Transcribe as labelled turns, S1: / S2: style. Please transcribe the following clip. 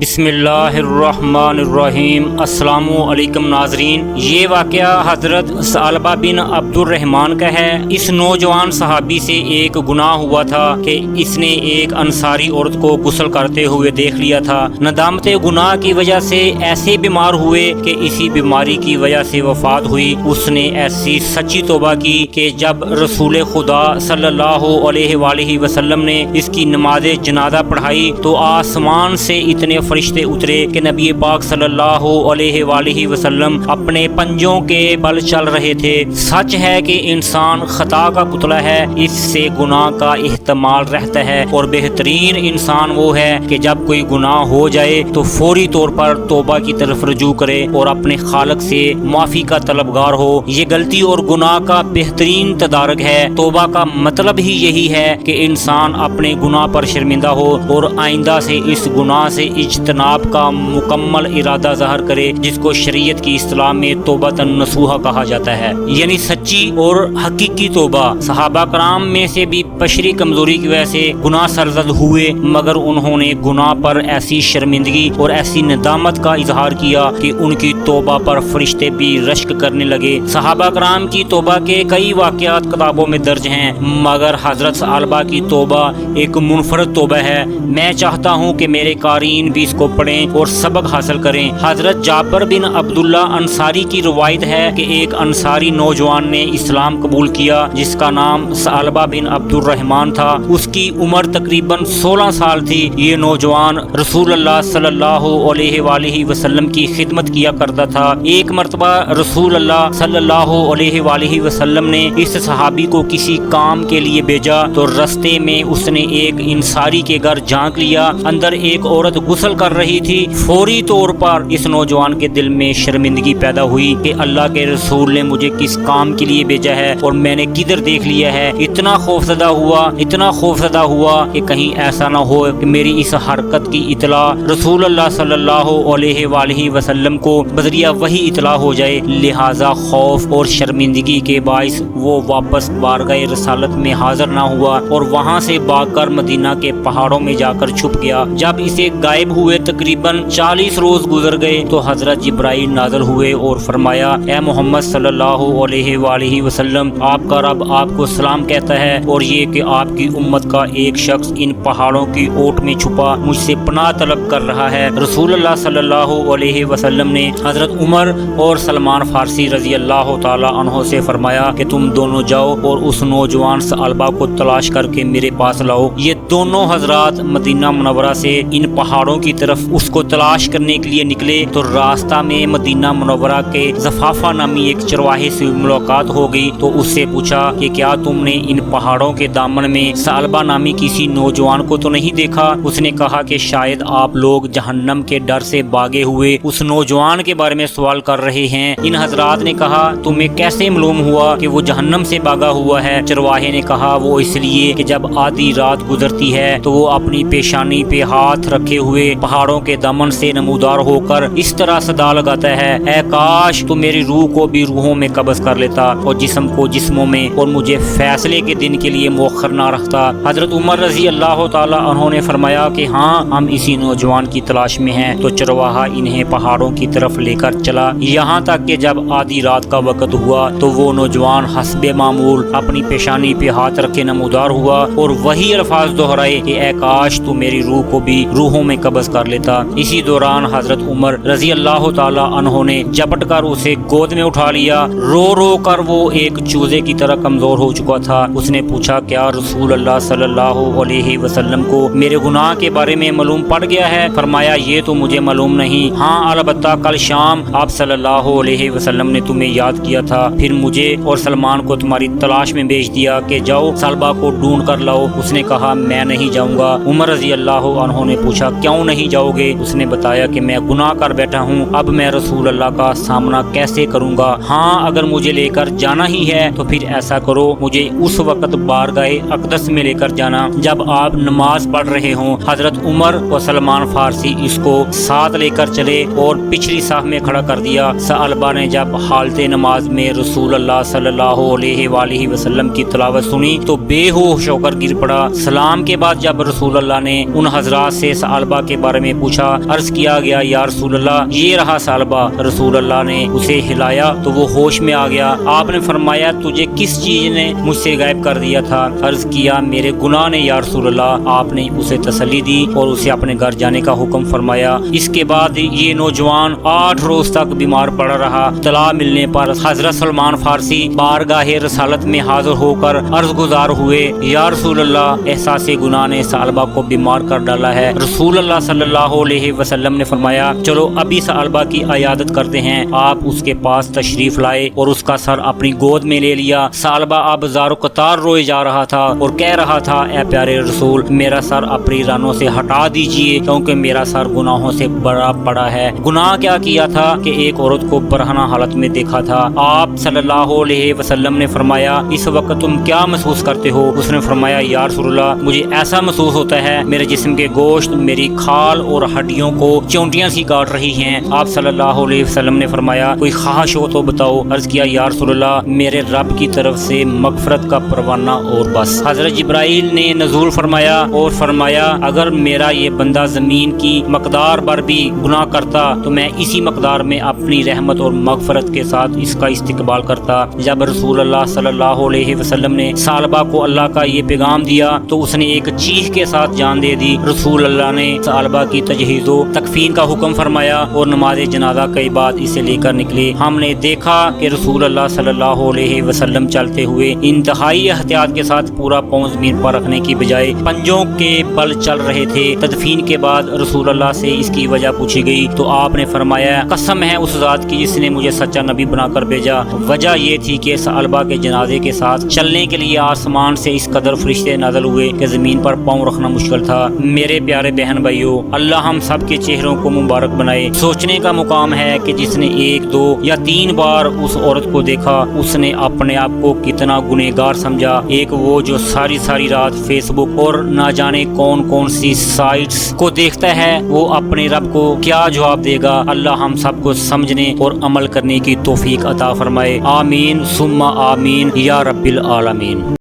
S1: بسم اللہ الرحمن الرحیم۔ السلام علیکم ناظرین، یہ واقعہ حضرت ثعلبہ بن عبد الرحمن کا ہے۔ اس نوجوان صحابی سے ایک گناہ ہوا تھا کہ اس نے ایک انصاری عورت کو غسل کرتے ہوئے دیکھ لیا تھا۔ ندامت گناہ کی وجہ سے ایسے بیمار ہوئے کہ اسی بیماری کی وجہ سے وفات ہوئی۔ اس نے ایسی سچی توبہ کی کہ جب رسول خدا صلی اللہ علیہ وآلہ وسلم نے اس کی نماز جنازہ پڑھائی تو آسمان سے اتنے فرشتے اترے کہ نبی پاک صلی اللہ علیہ وآلہ وسلم اپنے پنجوں کے بل چل رہے تھے۔ سچ ہے کہ انسان خطا کا پتلا ہے، اس سے گناہ کا احتمال رہتا ہے، اور بہترین انسان وہ ہے کہ جب کوئی گناہ ہو جائے تو فوری طور پر توبہ کی طرف رجوع کرے اور اپنے خالق سے معافی کا طلبگار ہو۔ یہ غلطی اور گناہ کا بہترین تدارک ہے۔ توبہ کا مطلب ہی یہی ہے کہ انسان اپنے گناہ پر شرمندہ ہو اور آئندہ سے اس گناہ سے اجتناب کا مکمل ارادہ ظاہر کرے، جس کو شریعت کی اصطلاح میں توبۃ نصوحہ کہا جاتا ہے، یعنی سچی اور حقیقی توبہ۔ صحابہ کرام میں سے بھی بشری کمزوری کی وجہ سے گناہ سرزد ہوئے، مگر انہوں نے گناہ پر ایسی شرمندگی اور ایسی ندامت کا اظہار کیا کہ ان کی توبہ پر فرشتے بھی رشک کرنے لگے۔ صحابہ کرام کی توبہ کے کئی واقعات کتابوں میں درج ہیں، مگر حضرت ثعلبہ کی توبہ ایک منفرد توبہ ہے۔ میں چاہتا ہوں کہ میرے قارئین بھی اس کو پڑھیں اور سبق حاصل کریں۔ حضرت جابر بن عبداللہ انصاری کی روایت ہے کہ ایک انصاری نوجوان نے اسلام قبول کیا جس کا نام ثعلبہ بن عبد الرحمن تھا۔ اس کی عمر تقریباً 16 سال تھی۔ یہ نوجوان رسول اللہ صلی اللہ علیہ وآلہ وسلم کی خدمت کیا کرتا تھا۔ ایک مرتبہ رسول اللہ صلی اللہ علیہ وآلہ وسلم نے اس صحابی کو کسی کام کے لیے بھیجا تو رستے میں اس نے ایک انصاری کے گھر جھانک لیا۔ اندر ایک عورت غسل کر رہی تھی۔ فوری طور پر اس نوجوان کے دل میں شرمندگی پیدا ہوئی کہ اللہ کے رسول نے مجھے کس کام کے لیے بھیجا ہے اور میں نے کدھر دیکھ لیا ہے۔ اتنا خوفزدہ ہوا کہ کہیں ایسا نہ ہو کہ میری اس حرکت کی اطلاع رسول اللہ صلی اللہ علیہ وآلہ وسلم کو بذریعہ وحی اطلاع ہو جائے۔ لہذا خوف اور شرمندگی کے باعث وہ واپس بارگاہ رسالت میں حاضر نہ ہوا اور وہاں سے بھاگ کر مدینہ کے پہاڑوں میں جا کر چھپ گیا۔ جب اسے غائب ہوئے تقریباً 40 روز گزر گئے تو حضرت جبرائیل نازل ہوئے اور فرمایا، اے محمد صلی اللہ علیہ وآلہ وسلم، آپ کا رب آپ کو سلام کہتا ہے، اور یہ کہ آپ کی امت کا ایک شخص ان پہاڑوں کی اوٹ میں چھپا مجھ سے پناہ طلب کر رہا ہے۔ رسول اللہ صلی اللہ علیہ وسلم نے حضرت عمر اور سلمان فارسی رضی اللہ تعالی عنہ سے فرمایا کہ تم دونوں جاؤ اور اس نوجوان ثعلبہ کو تلاش کر کے میرے پاس لاؤ۔ یہ دونوں حضرات مدینہ منورہ سے ان پہاڑوں کی طرف اس کو تلاش کرنے کے لیے نکلے تو راستہ میں مدینہ منورہ کے زفافہ نامی ایک چرواہے سے ملاقات ہو گئی تو اس سے پوچھا کہ کیا تم نے ان پہاڑوں کے دامن میں ثعلبہ نامی کسی نوجوان کو تو نہیں دیکھا؟ اس نے کہا کہ شاید آپ لوگ جہنم کے ڈر سے بھاگے ہوئے اس نوجوان کے بارے میں سوال کر رہے ہیں۔ ان حضرات نے کہا، تمہیں کیسے معلوم ہوا کہ وہ جہنم سے بھاگا ہوا ہے؟ چرواہے نے کہا، وہ اس لیے کہ جب آدھی رات گزرتی ہے تو وہ اپنی پیشانی پہ ہاتھ رکھے ہوئے پہاڑوں کے دامن سے نمودار ہو کر اس طرح صدا لگاتا ہے، اے کاش تو میری روح کو بھی روحوں میں قبض کر لیتا اور جسم کو جسموں میں، اور مجھے فیصلے کے دن کے لیے مؤخر نہ رکھتا۔ حضرت عمر رضی اللہ تعالی عنہ نے فرمایا کہ ہاں، ہم اسی نوجوان کی تلاش میں ہیں۔ تو چرواہا انہیں پہاڑوں کی طرف لے کر چلا، یہاں تک کہ جب آدھی رات کا وقت ہوا تو وہ نوجوان حسب معمول اپنی پیشانی پہ ہاتھ رکھے نمودار ہوا اور وہی الفاظ دہرائے کہ اے کاش تو میری روح کو بھی روحوں میں قبض کر لیتا۔ اسی دوران حضرت عمر رضی اللہ تعالی عنہ نے جپٹ کر اسے گود میں اٹھا لیا۔ رو رو کر وہ ایک چوزے کی طرح کمزور ہو چکا تھا۔ اس نے پوچھا، کیا رسول اللہ صلی اللہ علیہ وسلم کو میرے گناہ کے بارے میں معلوم پڑ گیا ہے؟ فرمایا، یہ تو مجھے معلوم نہیں، ہاں البتہ کل شام آپ صلی اللہ علیہ وسلم نے تمہیں یاد کیا تھا، پھر مجھے اور سلمان کو تمہاری تلاش میں بھیج دیا کہ جاؤ ثعلبہ کو ڈھونڈ کر لاؤ۔ اس نے کہا، میں نہیں جاؤں گا۔ عمر رضی اللہ عنہ نے پوچھا، کیوں نہیں جاؤ گے؟ اس نے بتایا کہ میں گناہ کر بیٹھا ہوں، اب میں رسول اللہ کا سامنا کیسے کروں گا؟ ہاں، اگر مجھے لے کر جانا ہی ہے تو پھر ایسا کرو، مجھے اس وقت بارگاہ اقدس میں لے کر جانا جب آپ نماز پڑھ رہے ہوں۔ حضرت عمر اور سلمان فارسی اس کو ساتھ لے کر چلے اور پچھلی صف میں کھڑا کر دیا۔ ثعلبہ نے جب حالت نماز میں رسول اللہ صلی اللہ علیہ وآلہ وسلم کی تلاوت سنی تو بے ہوش ہو کر گر پڑا۔ سلام کے بعد جب رسول اللہ نے ان حضرات سے ثعلبہ کے بارے میں پوچھا، عرض کیا گیا یا رسول اللہ یہ رہا ثعلبہ۔ رسول اللہ نے اسے ہلایا تو وہ ہوش میں آ گیا۔ آپ نے فرمایا تجھے کس چیز نے مجھ سے غائب کر دیا تھا؟ عرض کیا میرے گناہ نے یا رسول اللہ۔ آپ نے اسے تسلی دی اور اسے اپنے گھر جانے کا حکم فرمایا۔ اس کے بعد یہ نوجوان 8 روز تک بیمار پڑا رہا۔ اطلاع ملنے پر حضرت سلمان فارسی بارگاہ رسالت میں حاضر ہو کر عرض گزار ہوئے، یا رسول اللہ احساس گناہ نے ثعلبہ کو بیمار کر ڈالا ہے۔ رسول اللہ صلی اللہ علیہ وسلم نے فرمایا چلو ابھی ثعلبہ کی عیادت کرتے ہیں۔ آپ اس کے پاس تشریف لائے اور اس کا سر اپنی گود میں لے لیا۔ ثعلبہ اب زار و قطار روئے جا رہا تھا اور کہہ رہا تھا اے پیارے رسول میرا سر اپنی رانوں سے ہٹا دیجئے کیونکہ میرا سر گناہوں سے بڑا پڑا ہے۔ گناہ کیا کیا تھا کہ ایک عورت کو برہنہ حالت میں دیکھا تھا۔ آپ صلی اللہ علیہ وسلم نے فرمایا اس وقت تم کیا محسوس کرتے ہو؟ اس نے فرمایا یا رسول اللہ مجھے ایسا محسوس ہوتا ہے میرے جسم کے گوشت میری کھال اور ہڈیوں کو چونٹیاں سی کاٹ رہی ہیں۔ آپ صلی اللہ علیہ وسلم نے فرمایا کوئی خواہش ہو تو بتاؤ۔ عرض کیا یا رسول اللہ میرے رب کی طرف سے مغفرت کا پروانہ اور بس۔ حضرت جبرائیل نے نزول فرمایا اور فرمایا اگر میرا یہ بندہ زمین کی مقدار پر بھی گناہ کرتا تو میں اسی مقدار میں اپنی رحمت اور مغفرت کے ساتھ اس کا استقبال کرتا۔ جب رسول اللہ صلی اللہ علیہ وسلم نے ثعلبہ کو اللہ کا یہ پیغام دیا تو اس نے ایک چیخ کے ساتھ جان دے دی۔ رسول اللہ نے ثعلبہ کی تجہیز و تکفین کا حکم فرمایا اور نماز جنازہ کے بعد اسے لے کر نکلے۔ ہم نے دیکھا کہ رسول اللہ صلی اللہ علیہ وسلم چلتے ہوئے انتہائی احتیاط کے ساتھ پورا پاؤں زمین پر رکھنے کی بجائے پنجوں کے بل چل رہے تھے۔ تدفین کے بعد رسول اللہ سے اس کی وجہ پوچھی گئی تو آپ نے فرمایا قسم ہے اس ذات کی جس نے مجھے سچا نبی بنا کر بھیجا، وجہ یہ تھی کہ ثعلبہ کے جنازے کے ساتھ چلنے کے لیے آسمان سے اس قدر فرشتے نازل ہوئے کہ زمین پر پاؤں رکھنا مشکل تھا۔ میرے پیارے بہن بھائیوں اللہ ہم سب کے چہروں کو مبارک بنائے۔ سوچنے کا مقام ہے کہ جس نے 1 2 یا 3 بار اس عورت کو دیکھا اس نے اپنے آپ کو کتنا گنہگار سمجھا۔ ایک وہ جو ساری رات فیس بک اور نہ جانے کون سی سائٹس کو دیکھتا ہے وہ اپنے رب کو کیا جواب دے گا۔ اللہ ہم سب کو سمجھنے اور عمل کرنے کی توفیق عطا فرمائے۔ آمین ثم آمین یا رب العالمین۔